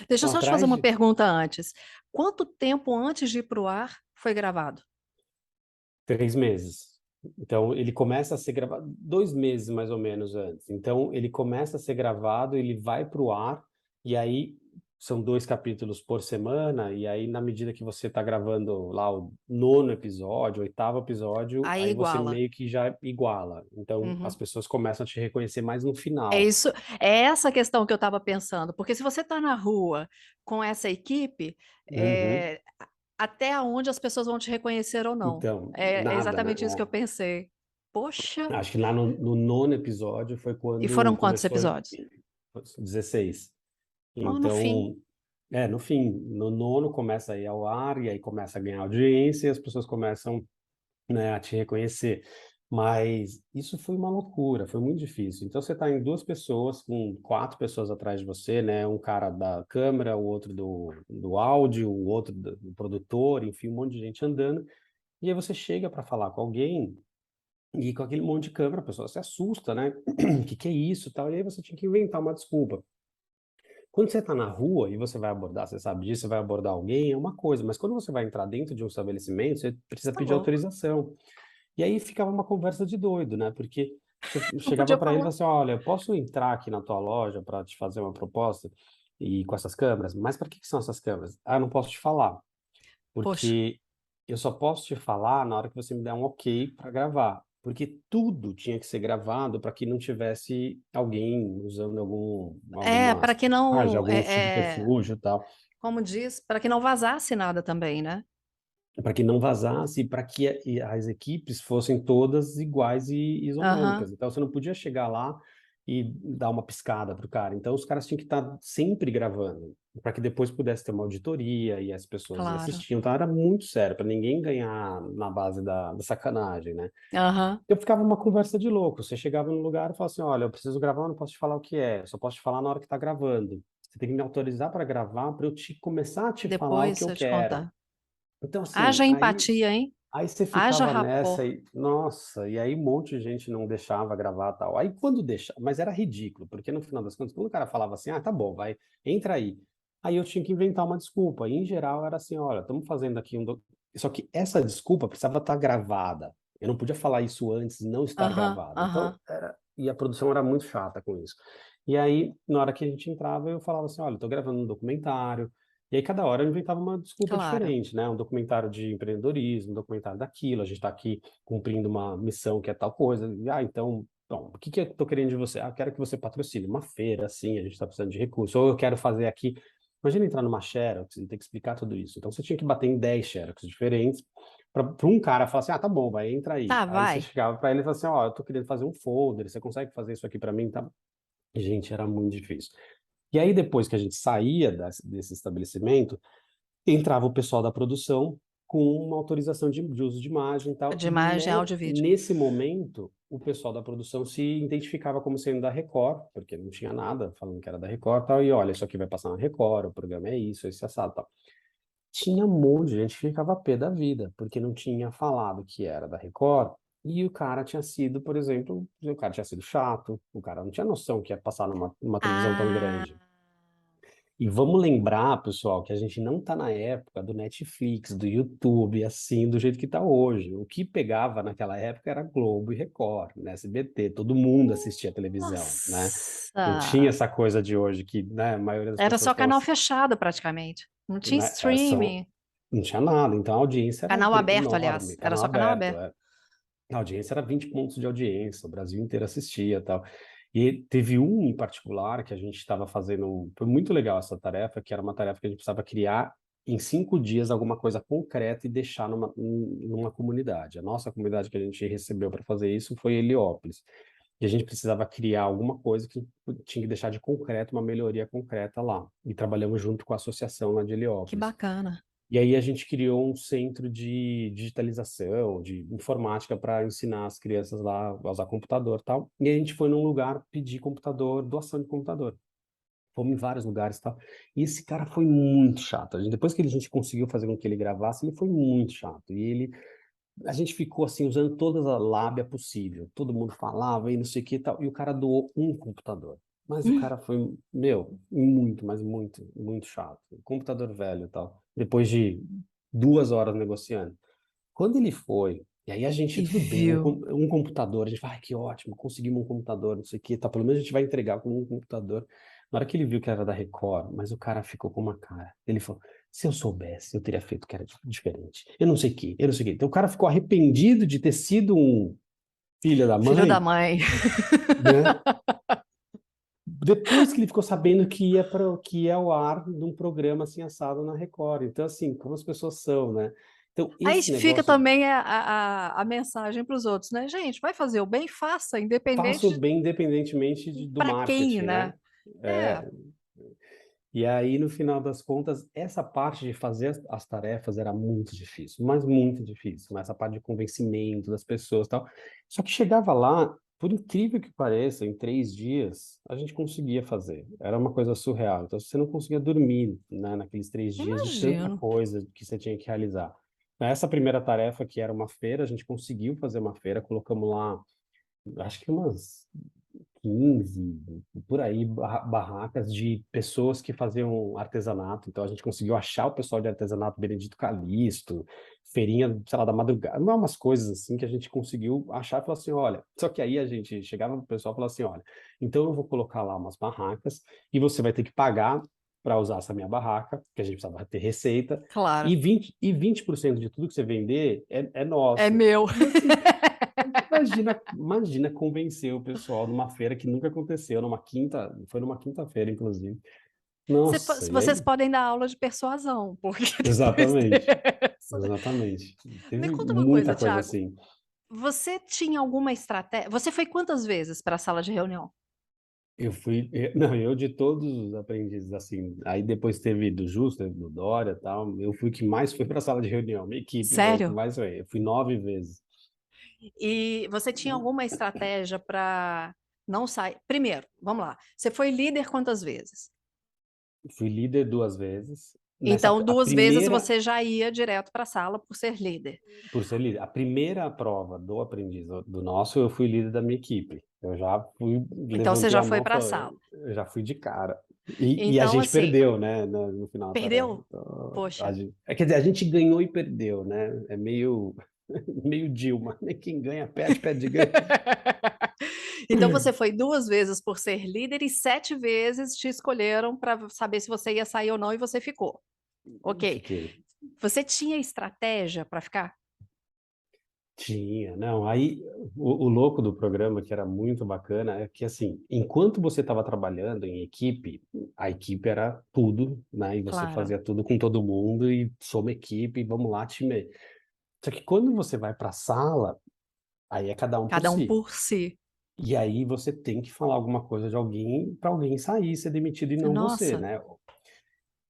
Deixa eu Então, só te fazer atrás uma de pergunta antes. Quanto tempo antes de ir para o ar foi gravado? 3 meses. Então, ele começa a ser gravado 2 meses mais ou menos antes. Então, ele começa a ser gravado, ele vai para o ar, e aí são 2 capítulos por semana, e aí, na medida que você está gravando lá o nono episódio, o oitavo episódio, Aí aí você iguala. meio que já iguala. Então, as Uhum. pessoas começam a te reconhecer mais no É final. isso, é essa questão que eu estava pensando, porque se você está na rua com essa equipe, Uhum. até onde as pessoas vão te reconhecer ou não. Então, É nada, né? exatamente isso que eu pensei. Poxa, Acho que lá no nono episódio foi e foram quando quantos começou episódios? 16. Oh, no fim. Então, no fim, no nono começa a ir ao ar, e aí começa a ganhar audiência, e as pessoas começam, né, a te reconhecer. Mas isso foi uma loucura, foi muito difícil. Então, você está em duas pessoas, com 4 pessoas atrás de você, né? Um cara da câmera, o outro do áudio, o outro do produtor, enfim, um monte de gente andando. E aí você chega para falar com alguém, e com aquele monte de câmera, a pessoa se assusta, né? O que é isso, tal? E aí você tinha que inventar uma desculpa. Quando você está na rua e você vai abordar, você sabe disso, você vai abordar alguém, é uma coisa, mas quando você vai entrar dentro de um estabelecimento, você precisa Tá pedir louco. autorização. E aí ficava uma conversa de doido, né? Porque você Não chegava podia para ele e falar. falava assim: olha, eu posso entrar aqui na tua loja para te fazer uma proposta e com essas câmeras? Mas para que são essas câmeras? Ah, eu não posso te falar, Poxa. porque eu só posso te falar na hora que você me der um ok para gravar. Porque tudo tinha que ser gravado para que não tivesse alguém usando É, para que não, algum subterfúgio e tal, como diz, para que não vazasse nada também, né? para que não vazasse, para que as equipes fossem todas iguais e Aham, isonômicas. Então você não podia chegar lá e dar uma piscada pro cara. Então os caras tinham que estar sempre gravando, para que depois pudesse ter uma auditoria e as pessoas claro. assistiam. Então era muito sério, para ninguém ganhar na base da sacanagem, né? Aham, Eu ficava uma conversa de louco. Você chegava no lugar e falava assim: olha, eu preciso gravar, eu não posso te falar o que é, eu só posso te falar na hora que está gravando. Você tem que me autorizar para gravar para eu te começar a te falar o que depois eu eu te quero. contar. Então, assim, Haja aí empatia, hein? Aí você Haja ficava rapport. nessa e, nossa, e aí um monte de gente não deixava gravar tal. Aí quando deixava, mas era ridículo, porque no final das contas, quando o cara falava assim, ah, tá bom, vai, entra aí. Aí eu tinha que inventar uma desculpa. E em geral era assim, olha, estamos fazendo aqui um. Só que essa desculpa precisava estar gravada. Eu não podia falar isso antes e não estar Aham, gravado. Então, aham, e a produção era muito chata com isso. E aí, na hora que a gente entrava, eu falava assim, olha, estou gravando um documentário. E aí, cada hora eu inventava uma desculpa claro. diferente, né? Um documentário de empreendedorismo, um documentário daquilo, a gente está aqui cumprindo uma missão que é tal coisa. E, então, bom, o que que eu estou querendo de você? Ah, eu quero que você patrocine uma feira, assim, a gente está precisando de recursos. Ou eu quero fazer aqui. Imagina entrar numa Xerox e ter que explicar tudo isso. Então, você tinha que bater em 10 Xerox diferentes para um cara falar assim: ah, tá bom, vai, entra aí. Tá, Aí você vai. chegava para ele e falava assim: ó, eu estou querendo fazer um folder, você consegue fazer isso aqui para mim? Tá? Gente, era muito difícil. E aí, depois que a gente saía desse estabelecimento, entrava o pessoal da produção com uma autorização de uso de imagem e tal. De E imagem, áudio e vídeo. nesse momento, o pessoal da produção se identificava como sendo da Record, porque não tinha nada falando que era da Record e tal. E olha, isso aqui vai passar na Record, o programa é isso, esse assado e tal. Tinha um monte de gente que ficava pé da vida, porque não tinha falado que era da Record. E o cara tinha sido, por exemplo, o cara tinha sido chato, o cara não tinha noção que ia passar numa televisão tão Ah, grande. E vamos lembrar, pessoal, que a gente não está na época do Netflix, do YouTube, assim, do jeito que está hoje. O que pegava naquela época era Globo e Record, né? SBT, todo mundo assistia televisão, né? Não tinha nossa. essa coisa de hoje que, né, a maioria das Era pessoas só estão, canal fechado praticamente. Não tinha né, streaming. não tinha nada. Então a audiência era Canal aberto, enorme, aliás. Era canal só canal aberto. aberto. A audiência era 20 pontos de audiência, o Brasil inteiro assistia, tal. E teve um em particular que a gente estava fazendo, foi muito legal essa tarefa, que era uma tarefa que a gente precisava criar em 5 dias alguma coisa concreta e deixar numa comunidade. A nossa comunidade que a gente recebeu para fazer isso foi Heliópolis. E a gente precisava criar alguma coisa que tinha que deixar de concreto, uma melhoria concreta lá. E trabalhamos junto com a associação lá de Que Heliópolis. bacana. E aí a gente criou um centro de digitalização, de informática para ensinar as crianças lá a usar computador e tal. E a gente foi num lugar pedir computador, doação de computador. Fomos em vários lugares e tal. E esse cara foi muito chato. Depois que a gente conseguiu fazer com que ele gravasse, ele foi muito chato. A gente ficou assim, usando toda a lábia possível. Todo mundo falava e não sei o que e tal. E o cara doou um computador. Mas o cara foi, meu, muito, mas muito, muito chato. Computador velho e tal. Depois de 2 horas negociando. Quando ele foi, e aí a gente, E tudo bem, um, viu. um computador, a gente fala, ai, que ótimo, conseguimos um computador, não sei o que, tá, pelo menos a gente vai entregar com um computador. Na hora que ele viu que era da Record, mas o cara ficou com uma cara. Ele falou, se eu soubesse, eu teria feito que era diferente. Eu não sei o que, eu não sei o que. Então o cara ficou arrependido de ter sido um filho da Filho da mãe, mãe. né? Depois que ele ficou sabendo que ia ao ar num programa assim assado na Record. Então, assim, como as pessoas são, né? Então, Aí esse fica negócio, também a mensagem para os outros, né? Gente, vai fazer o bem, faça, faça o independente de bem independentemente do para quem, marketing, né? né? É, É, e aí, no final das contas, essa parte de fazer as tarefas era muito difícil, mas muito difícil. Mas essa parte de convencimento das pessoas e tal. Só que chegava lá, por incrível que pareça, em 3 dias, a gente conseguia fazer. Era uma coisa surreal. Então, você não conseguia dormir, né, naqueles 3 dias de tanta imagino. coisa que você tinha que realizar. Essa primeira tarefa, que era uma feira, a gente conseguiu fazer uma feira, colocamos lá, acho que umas 15, por aí, barracas de pessoas que faziam artesanato. Então a gente conseguiu achar o pessoal de artesanato Benedito Calixto, feirinha, sei lá, da madrugada, não, umas coisas assim que a gente conseguiu achar e falar assim, olha, só que aí a gente chegava pro pessoal e falava assim, olha, então eu vou colocar lá umas barracas e você vai ter que pagar para usar essa minha barraca, que a gente precisava ter receita, Claro, e 20% de tudo que você vender é é nosso. meu. E assim, imagina convencer o pessoal numa feira que nunca aconteceu, numa quinta, foi numa quinta-feira, inclusive. Nossa, e Vocês aí? podem dar aula de persuasão, porque depois Exatamente, dessa... exatamente. Me Teve conta uma muita coisa, coisa Thiago. assim. Você tinha alguma estratégia? Você foi quantas vezes para a sala de reunião? Não, eu de todos os aprendizes, assim, aí depois teve do Justo, teve do Dória e tal, eu fui que mais fui para a sala de reunião, minha equipe foi a que Sério? mais foi, eu fui 9 vezes. E você tinha alguma estratégia para não sair? Primeiro, vamos lá. Você foi líder quantas vezes? Fui líder 2 vezes. Então, A duas vezes primeira, você já ia direto para a sala por ser líder. por ser líder. A primeira prova do aprendiz do nosso, eu fui líder da minha equipe. Eu já fui, Então, você levantei já a foi mão, e para a falei, sala. eu já fui de cara. E a Então, gente assim, perdeu, né, no final da tarefa. perdeu? Então, Poxa. quer dizer, a gente ganhou e perdeu, né? É meio, meio Dilma, né? Quem ganha perde, perde ganha. Então, você foi duas vezes por ser líder e sete vezes te escolheram para saber se você ia sair ou não e você ficou. Ok. Fiquei. Você tinha estratégia para ficar? Tinha, não. Aí o louco do programa, que era muito bacana, é que assim, enquanto você estava trabalhando em equipe, a equipe era tudo, né? E você Claro. fazia tudo com todo mundo e somos equipe, vamos lá, time. Só que quando você vai para a sala, aí é cada um por Cada um si. por si. E aí você tem que falar alguma coisa de alguém para alguém sair, ser demitido e não você, Nossa. né?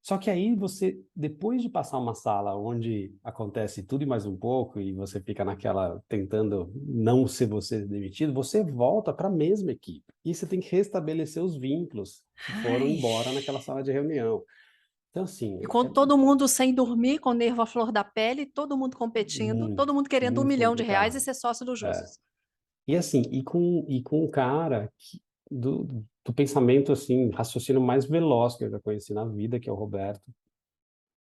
Só que aí você, depois de passar uma sala onde acontece tudo e mais um pouco, e você fica naquela tentando não ser você demitido, você volta para a mesma equipe. E você tem que restabelecer os vínculos que foram Ai. embora naquela sala de reunião. Então, assim, E com todo mundo sem dormir, com o nervo à flor da pele, todo mundo competindo, muito, todo mundo querendo um muito milhão de reais e complicado. ser sócio do É. Justus. E assim, com um cara do pensamento, assim, raciocínio mais veloz que eu já conheci na vida, que é o Roberto.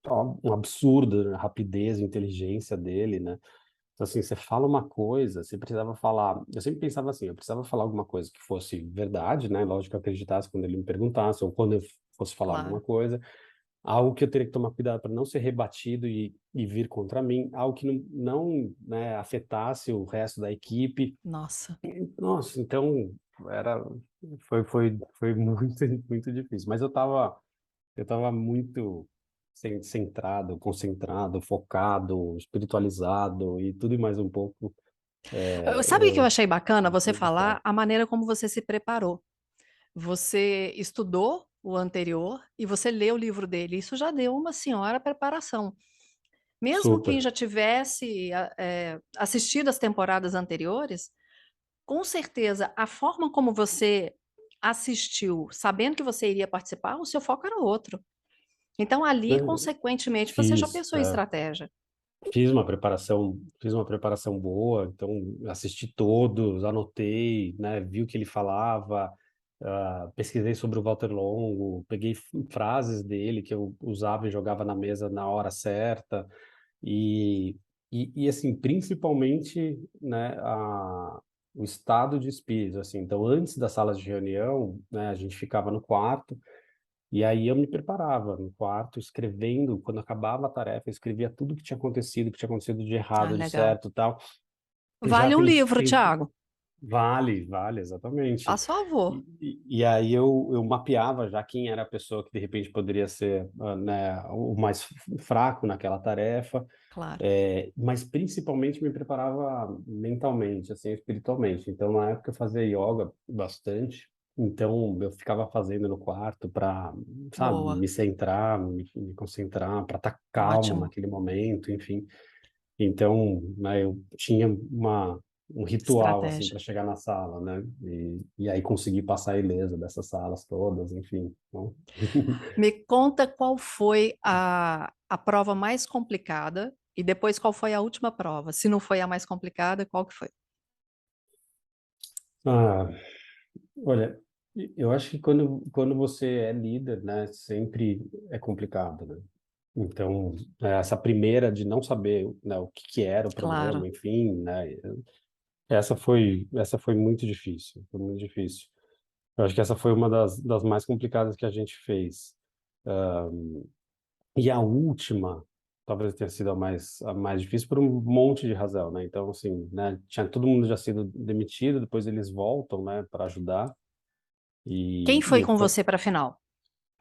Ó, um absurdo, né? A rapidez, a inteligência dele, né? Então, assim, você fala uma coisa, você precisava falar. Eu sempre pensava assim, eu precisava falar alguma coisa que fosse verdade, né? Lógico que eu acreditasse quando ele me perguntasse, ou quando eu fosse falar alguma Claro. coisa, algo que eu teria que tomar cuidado para não ser rebatido e vir contra mim, algo que não, né, afetasse o resto da equipe. Nossa. Nossa, então. era, foi muito, muito difícil. Mas eu tava muito centrado, concentrado, focado, espiritualizado e tudo e mais um pouco. Sabe o que eu Eu achei bacana você consegui falar? buscar. A maneira como você se preparou. Você estudou o anterior e você leu o livro dele. Isso já deu uma senhora preparação. Mesmo quem Super. já tivesse assistido as temporadas anteriores, com certeza a forma como você assistiu, sabendo que você iria participar, o seu foco era outro. Então, ali, Né? consequentemente, você já Fiz, pensou em estratégia. fiz uma preparação boa, então assisti todos, anotei, né, vi o que ele falava, pesquisei sobre o Walter Longo, peguei frases dele que eu usava e jogava na mesa na hora certa, e, assim, principalmente, né, o estado de espírito, assim, então antes das salas de reunião, né, a gente ficava no quarto, e aí eu me preparava no quarto, escrevendo, quando acabava a tarefa, eu escrevia tudo que tinha acontecido de Ah, errado, de legal. certo, tal. Já Vale um livro, pensei, Thiago. vale, exatamente. Faz favor. E aí eu mapeava já quem era a pessoa que de repente poderia ser, né, o mais fraco naquela tarefa, Claro. mas principalmente me preparava mentalmente, assim, espiritualmente. Então, na época eu fazia yoga bastante, então eu ficava fazendo no quarto para, sabe, Boa. me centrar, me concentrar, para estar calmo Ótimo. naquele momento, enfim. Então, né, eu tinha um ritual assim Estratégia. para chegar na sala, né? E aí conseguir passar ileso dessas salas todas, enfim. Então, Me conta qual foi a prova mais complicada e depois qual foi a última prova. Se não foi a mais complicada, qual que foi? ah, olha, eu acho que quando você é líder, né, sempre é complicado, né? Então, essa primeira de não saber, né, o que que era o programa, Claro. enfim, né, essa foi muito difícil. Eu acho que essa foi uma das mais complicadas que a gente fez. E a última, talvez tenha sido a mais difícil por um monte de razão, né? Então, assim, né, tinha todo mundo já sido demitido, depois eles voltam, né, para ajudar. Quem E foi eu, com você para a final?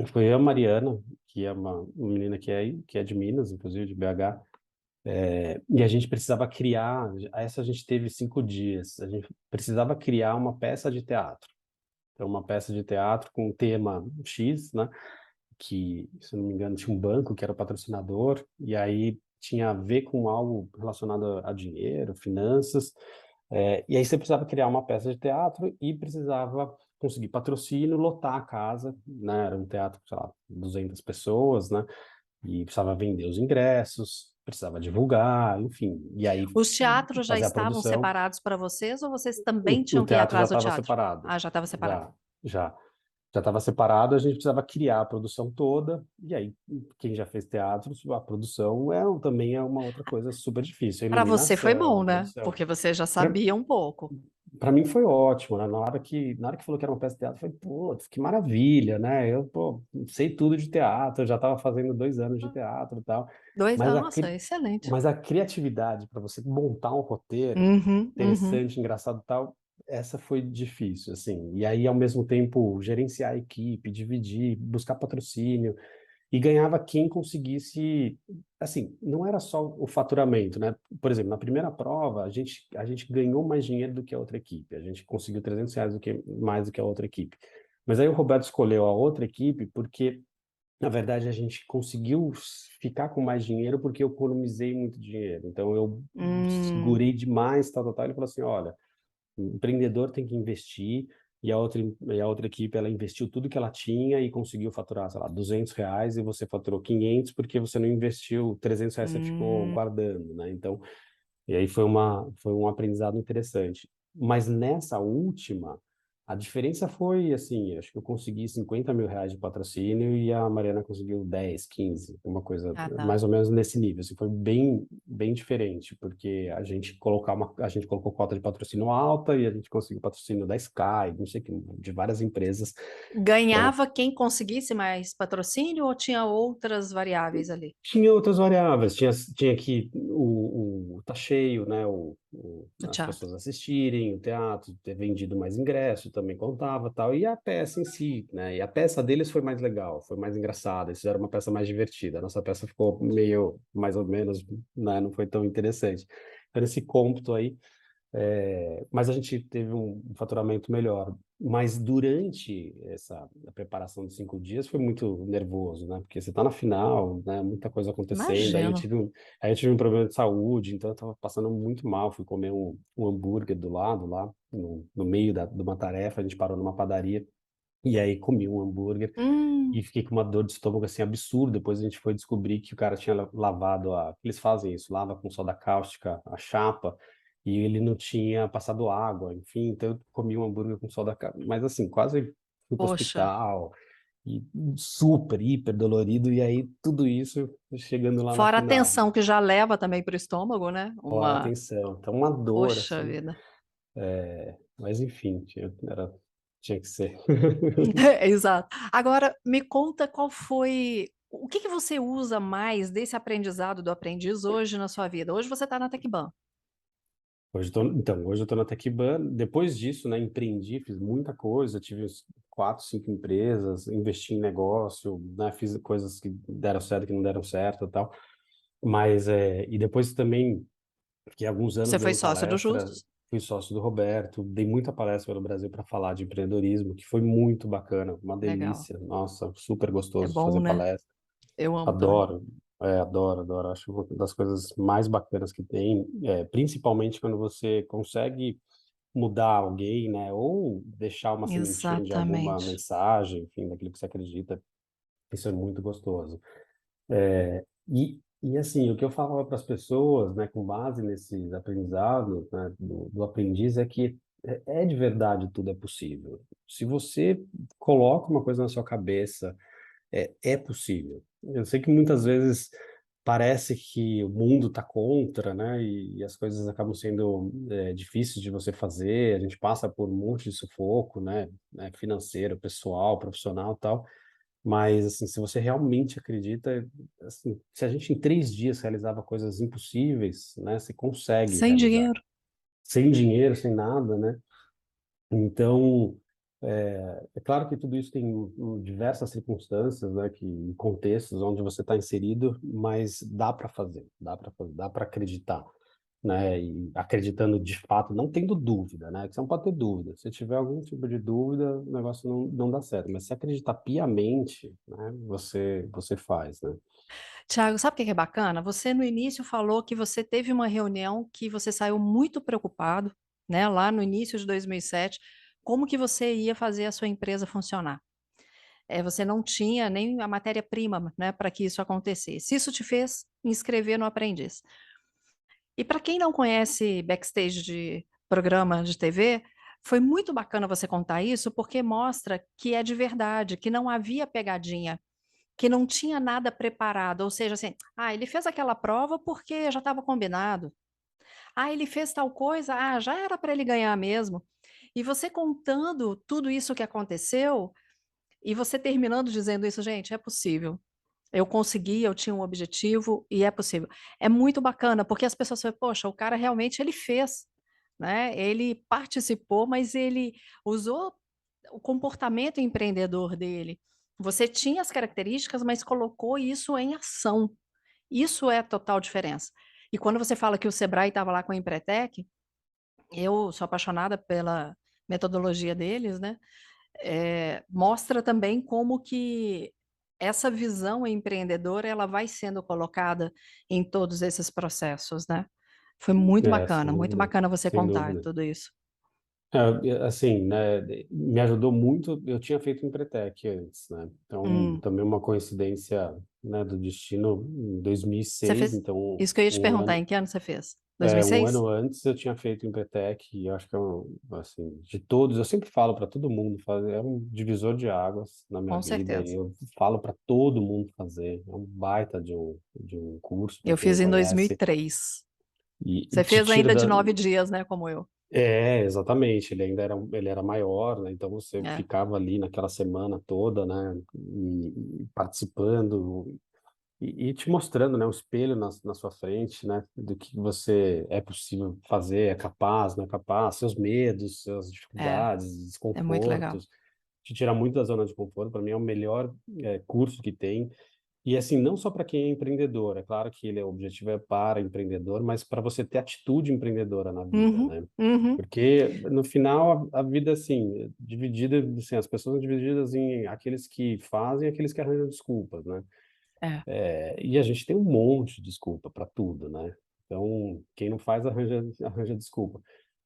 foi a Mariana, que é uma menina que é de Minas, inclusive de BH, e a gente precisava criar, essa a gente teve 5 dias, a gente precisava criar uma peça de teatro. Então, uma peça de teatro com um tema X, né? Que, se eu não me engano, tinha um banco que era o patrocinador, e aí tinha a ver com algo relacionado a dinheiro, finanças, e aí você precisava criar uma peça de teatro e precisava conseguir patrocínio, lotar a casa, né? Era um teatro, sei lá, 200 pessoas, né? E precisava vender os ingressos, precisava divulgar, enfim. E aí Os teatros já fazer a estavam produção. separados para vocês ou vocês também O tinham que ir teatro já atrás do estava teatro? separado, Ah, já estava separado. já, já. Já estava separado, a gente precisava criar a produção toda, e aí quem já fez teatro, a produção também é uma outra coisa super difícil, a Para você foi iluminação, bom, a né? produção. Porque você já sabia um pouco. Para mim foi ótimo, né? Na hora que falou que era uma peça de teatro, eu falei, pô, que maravilha, né? Eu, pô, sei tudo de teatro, eu já estava fazendo 2 anos de teatro e tal, Dois, mas nossa, excelente. mas a criatividade para você montar um roteiro Uhum, uhum. interessante, engraçado e tal, essa foi difícil, assim. E aí, ao mesmo tempo, gerenciar a equipe, dividir, buscar patrocínio, e ganhava quem conseguisse, assim, não era só o faturamento, né? Por exemplo, na primeira prova, a gente ganhou mais dinheiro do que a outra equipe, a gente conseguiu R$ 300 mais do que a outra equipe. Mas aí o Roberto escolheu a outra equipe porque, na verdade, a gente conseguiu ficar com mais dinheiro porque eu economizei muito dinheiro. Então, eu Hum, segurei demais, tal, tal, tal. Ele falou assim, olha, o empreendedor tem que investir e a outra equipe ela investiu tudo que ela tinha e conseguiu faturar, sei lá, R$ 200 e você faturou 500 porque você não investiu R$ 300, você ficou hum. guardando, né? Então, e aí foi um aprendizado interessante. Mas nessa última, a diferença foi assim, acho que eu consegui R$ 50.000 de patrocínio e a Mariana conseguiu 10, 15, uma coisa Ah, tá. mais ou menos nesse nível. Assim, foi bem diferente, porque a gente colocou cota de patrocínio alta e a gente conseguiu patrocínio da Sky, não sei que, de várias empresas. Então, Ganhava quem conseguisse mais patrocínio ou tinha outras variáveis ali? tinha outras variáveis, tinha que tá cheio, né? O As teatro. pessoas assistirem, o teatro, ter vendido mais ingresso também contava, tal. E a peça em si, né? E a peça deles foi mais legal, foi mais engraçada. Eles fizeram uma peça mais divertida. A nossa peça ficou meio, mais ou menos, né? Não foi tão interessante. Então, esse cômputo aí, mas a gente teve um faturamento melhor. Mas durante a preparação de 5 dias foi muito nervoso, né? Porque você está na final, né? Muita coisa acontecendo. Imagino. Aí eu tive um problema de saúde, então eu estava passando muito mal. Fui comer um hambúrguer do lado, lá, no meio de uma tarefa. A gente parou numa padaria e aí comi um hambúrguer Hum, e fiquei com uma dor de estômago assim absurda. Depois a gente foi descobrir que o cara tinha lavado eles fazem isso, lava com soda cáustica a chapa e ele não tinha passado água, enfim, então eu comi um hambúrguer com soda cáustica, mas assim, quase fui para o poxa. hospital e super, hiper dolorido e aí tudo isso chegando lá na Fora a final, né? tensão que já leva também para o estômago, né? Fora a Uma, tensão, então uma dor poxa assim, vida. mas enfim, tinha que ser. Exato. Agora, me conta qual foi. O que que você usa mais desse aprendizado do aprendiz hoje na sua vida? Hoje você está na Tecban. Hoje eu tô na Tecban. Depois disso, né, empreendi, fiz muita coisa, tive uns 4, 5 empresas, investi em negócio, né, fiz coisas que deram certo, que não deram certo, e tal. Mas e depois também fiquei alguns anos Você foi dando sócio do palestra, Justus? fui sócio do Roberto, dei muita palestra pelo Brasil para falar de empreendedorismo, que foi muito bacana, uma Legal. delícia. Nossa, super É gostoso de bom, fazer né? palestra. Eu amo também. Adoro, adoro, adoro. Acho uma das coisas mais bacanas que tem, principalmente quando você consegue mudar alguém, né? Ou deixar uma sementinha de alguma Exatamente. mensagem, enfim, daquilo que você acredita. Isso é muito gostoso. E assim, o que eu falava para as pessoas, né, com base nesses aprendizados, né, do aprendiz, é que de verdade tudo é possível. Se você coloca uma coisa na sua cabeça, é possível. Eu sei que muitas vezes parece que o mundo está contra, né? E as coisas acabam sendo difíceis de você fazer. A gente passa por um monte de sufoco, né, financeiro, pessoal, profissional, e tal. Mas assim, se você realmente acredita, assim, se a gente em 3 dias realizava coisas impossíveis, né? Você consegue Sem realizar, dinheiro. sem dinheiro, sem nada, né? Então, é claro que tudo isso tem diversas circunstâncias, né, que contextos onde você está inserido, mas dá para fazer, dá para fazer, dá para acreditar, né, e acreditando de fato, não tendo dúvida, né, que você não pode ter dúvida. Se tiver algum tipo de dúvida, o negócio não dá certo. Mas se acreditar piamente, né, você faz, né? Tiago, sabe o que que é bacana? Você no início falou que você teve uma reunião que você saiu muito preocupado, né? Lá no início de 2007, como que você ia fazer a sua empresa funcionar? Você não tinha nem a matéria-prima, né, para que isso acontecesse. Isso te fez inscrever no Aprendiz. E para quem não conhece backstage de programa de TV, foi muito bacana você contar isso, porque mostra que é de verdade, que não havia pegadinha, que não tinha nada preparado. Ou seja, assim, ele fez aquela prova porque já estava combinado. Ele fez tal coisa, já era para ele ganhar mesmo. E você contando tudo isso que aconteceu, e você terminando dizendo isso, gente, é possível. Eu consegui, eu tinha um objetivo e é possível. É muito bacana, porque as pessoas falam, poxa, o cara realmente ele fez, né? Ele participou, mas ele usou o comportamento empreendedor dele. Você tinha as características, mas colocou isso em ação. Isso é a total diferença. E quando você fala que o Sebrae estava lá com a Empretec, eu sou apaixonada pela metodologia deles, né? Mostra também como que essa visão empreendedora ela vai sendo colocada em todos esses processos, né? Foi Sem muito dúvida, bacana você sem contar dúvida. tudo isso. Assim, né, me ajudou muito. Eu tinha feito Empretec antes, né? Então, Hum, também uma coincidência, né, do destino em você 2006. fez Então, isso que eu ia te perguntar, em que ano você fez? um 2006? ano antes eu tinha feito Empretec e eu acho que assim, de todos, eu sempre falo para todo mundo fazer, é um divisor de águas na minha Com vida e certeza. eu falo para todo mundo fazer. É um baita de um curso para Eu quem não fiz em conhece 2003. e Você te fez tira ainda de da. 9 dias, né, como eu. Exatamente. Ele era maior, né? Então você É. ficava ali naquela semana toda, né? E participando. e te mostrando, né, um espelho na sua frente, né, do que você é possível fazer, é capaz, não é capaz, seus medos, suas É, dificuldades, é muito legal. desconfortos, te tirar muito da zona de conforto. Para mim é o melhor curso que tem. E assim, não só para quem é empreendedor, é claro que o objetivo é para empreendedor, mas para você ter atitude empreendedora na vida, Uhum, né? uhum, Porque no final a vida assim, é dividida, assim, as pessoas são divididas em aqueles que fazem e aqueles que arranjam desculpas, né? é, E a gente tem um monte de desculpa para tudo, né? Então, quem não faz arranja desculpa.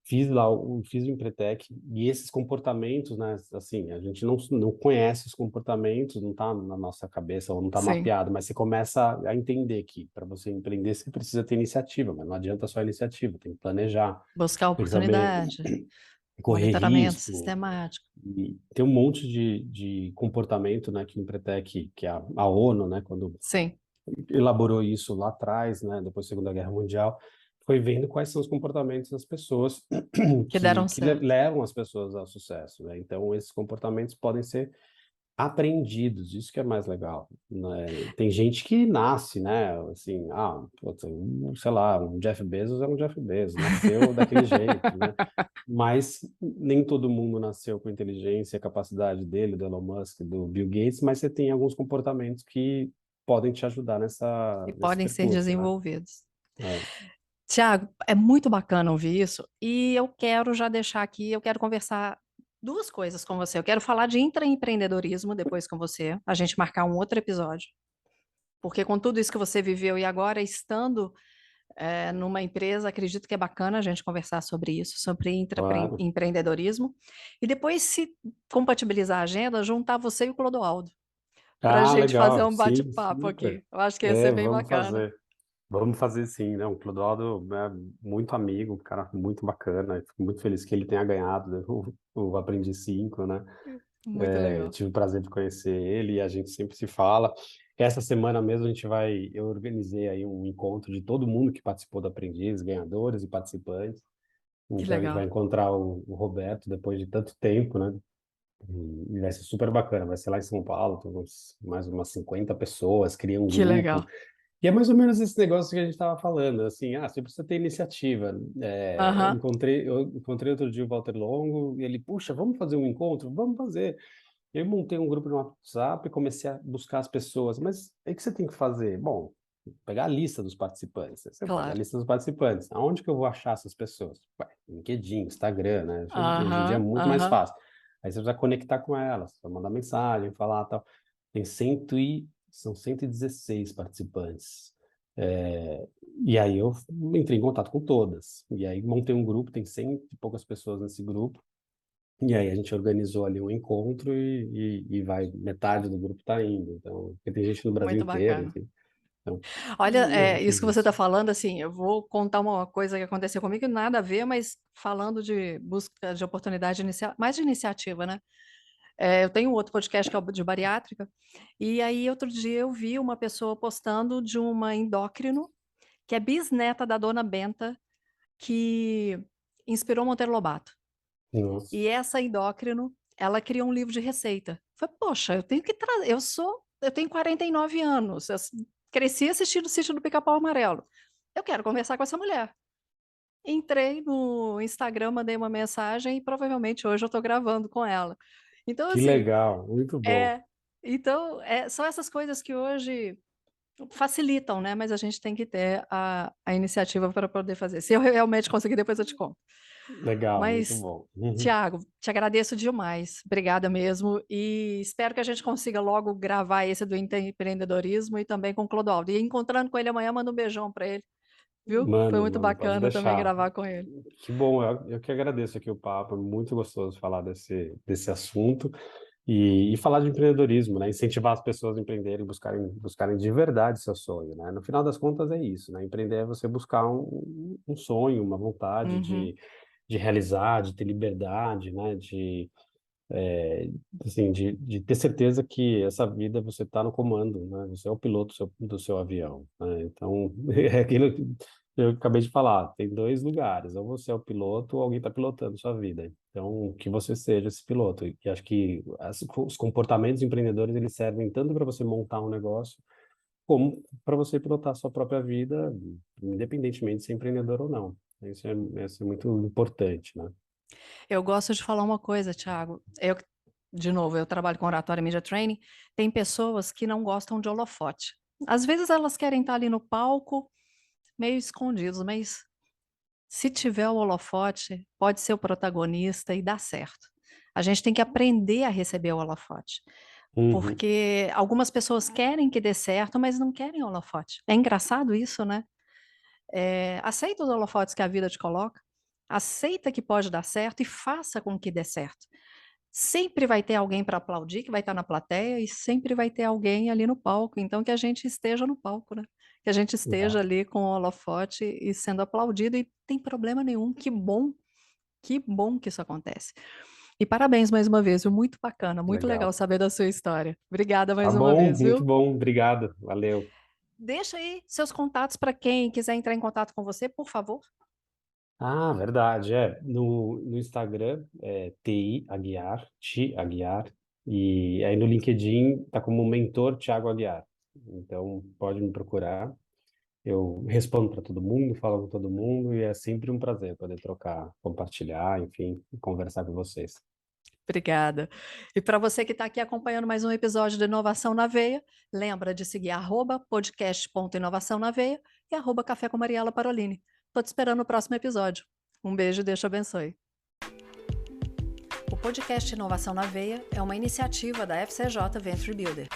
Fiz o Empretec e esses comportamentos, né? Assim, a gente não conhece os comportamentos, não está na nossa cabeça ou não está sim. mapeado, mas você começa a entender que para você empreender você precisa ter iniciativa, mas não adianta só iniciativa, tem que planejar, Buscar tem que saber oportunidade, correr monitoramento risco, sistemático. e tem um monte de comportamento, né, que o Empretec, que é a ONU, né, quando Sim, elaborou isso lá atrás, né, depois da Segunda Guerra Mundial, foi vendo quais são os comportamentos das pessoas que deram que certo. levam as pessoas ao sucesso, né? Então, esses comportamentos podem ser aprendidos, isso que é mais legal, né? Tem gente que nasce, né, assim, putz, sei lá, um Jeff Bezos é um Jeff Bezos, nasceu daquele jeito, né? Mas nem todo mundo nasceu com a inteligência e a capacidade dele, do Elon Musk, do Bill Gates, mas você tem alguns comportamentos que podem te ajudar E nesse podem ser percurso, né? desenvolvidos. É, Tiago, é muito bacana ouvir isso e eu quero já deixar aqui, eu quero conversar duas coisas com você. Eu quero falar de intraempreendedorismo depois com você, a gente marcar um outro episódio, porque com tudo isso que você viveu e agora estando numa empresa, acredito que é bacana a gente conversar sobre isso, sobre claro. intraempreendedorismo e depois, se compatibilizar a agenda, juntar você e o Clodoaldo para a Ah, gente fazer legal, um sim, bate-papo super. aqui. Eu acho que ia ser bem Vamos bacana. fazer. Vamos fazer sim, né? O Clodoaldo é muito amigo, um cara muito bacana. Fico muito feliz que ele tenha ganhado, né, o Aprendiz 5, né? Muito legal. Tive o prazer de conhecer ele e a gente sempre se fala. Essa semana mesmo eu organizei aí um encontro de todo mundo que participou do Aprendiz, ganhadores e participantes. Que Então a gente vai legal. encontrar o Roberto depois de tanto tempo, né? E vai ser super bacana. Vai ser lá em São Paulo, tem mais umas 50 pessoas, cria um Que grupo. legal. E é mais ou menos esse negócio que a gente estava falando, assim, você precisa ter iniciativa. Aham. Eu encontrei outro dia o Walter Longo e ele, puxa, vamos fazer um encontro? Vamos fazer. Eu montei um grupo no WhatsApp e comecei a buscar as pessoas. Mas o que você tem que fazer? Bom, pegar a lista dos participantes. Você pega a Claro. lista dos participantes. Aonde que eu vou achar essas pessoas? Ué, LinkedIn, Instagram, né? Hoje em dia é Aham, muito mais aham. fácil. Aí você precisa conectar com elas, vai mandar mensagem, falar tal. Tem são 116 participantes. É, e aí eu entrei em contato com todas. E aí montei um grupo, tem 100 e poucas pessoas nesse grupo. E aí a gente organizou ali um encontro e vai, metade do grupo está indo. Então, porque tem gente no Brasil Muito inteiro, bacana. enfim. Então, Olha, eu isso fiz que você está isso. falando, assim, eu vou contar uma coisa que aconteceu comigo, que nada a ver, mas falando de busca de oportunidade, mais de iniciativa, né? Eu tenho um outro podcast que é o de bariátrica, e aí outro dia eu vi uma pessoa postando de uma endócrino, que é bisneta da dona Benta, que inspirou Monteiro Lobato. Nossa, E essa endócrino, ela criou um livro de receita. Falei, poxa, eu tenho que trazer. Eu tenho 49 anos, cresci assistindo o Sítio do Pica-Pau Amarelo. Eu quero conversar com essa mulher. Entrei no Instagram, mandei uma mensagem e provavelmente hoje eu estou gravando com ela. Então, que assim, legal, muito bom. é. Então, são essas coisas que hoje facilitam, né? Mas a gente tem que ter a iniciativa para poder fazer. Se eu realmente conseguir, depois eu te conto. Legal, muito Mas, bom. Tiago, te agradeço demais. Obrigada mesmo. E espero que a gente consiga logo gravar esse do empreendedorismo e também com o Clodoaldo. E encontrando com ele amanhã, manda um beijão para ele, viu? Foi muito Mano, pode bacana também deixar. gravar com ele. Que bom, eu que agradeço aqui o papo, é muito gostoso falar desse assunto e falar de empreendedorismo, né? Incentivar as pessoas a empreenderem, buscarem de verdade seu sonho, né? No final das contas é isso, né? Empreender é você buscar um sonho, uma vontade Uhum, de realizar, de ter liberdade, né? Assim, de ter certeza que essa vida você está no comando, né? Você é o piloto do seu avião, né? Então, é aquilo que eu acabei de falar, tem dois lugares, ou você é o piloto ou alguém está pilotando sua vida. Então, que você seja esse piloto. E acho que os comportamentos empreendedores, eles servem tanto para você montar um negócio, como para você pilotar a sua própria vida, independentemente de ser empreendedor ou não. Isso é muito importante, né? Eu gosto de falar uma coisa, Thiago. De novo, eu trabalho com oratória e media training. Tem pessoas que não gostam de holofote. Às vezes elas querem estar ali no palco, meio escondidos, mas se tiver o holofote, pode ser o protagonista e dá certo. A gente tem que aprender a receber o holofote, Uhum. porque algumas pessoas querem que dê certo, mas não querem holofote. É engraçado isso, né? Aceita os holofotes que a vida te coloca, aceita que pode dar certo e faça com que dê certo. Sempre vai ter alguém para aplaudir, que vai estar na plateia, e sempre vai ter alguém ali no palco. Então, que a gente esteja no palco, né? Que a gente esteja É, ali com o holofote e sendo aplaudido, e tem problema nenhum. Que bom que isso acontece. E parabéns mais uma vez, viu? Muito bacana, muito legal legal. saber da sua história. Obrigada Tá mais uma bom, vez, muito viu? bom. Obrigado. Valeu. Deixa aí seus contatos para quem quiser entrar em contato com você, por favor. Ah, verdade. No Instagram é TI Aguiar, Ti Aguiar, e aí no LinkedIn tá como mentor Thiago Aguiar. Então pode me procurar. Eu respondo para todo mundo, falo com todo mundo e é sempre um prazer poder trocar, compartilhar, enfim, conversar com vocês. Obrigada. E para você que está aqui acompanhando mais um episódio do Inovação na Veia, lembra de seguir @podcast.inovação na veia e @café com Mariela Parolini. Estou te esperando no próximo episódio. Um beijo e Deus te abençoe. O podcast Inovação na Veia é uma iniciativa da FCJ Venture Builder.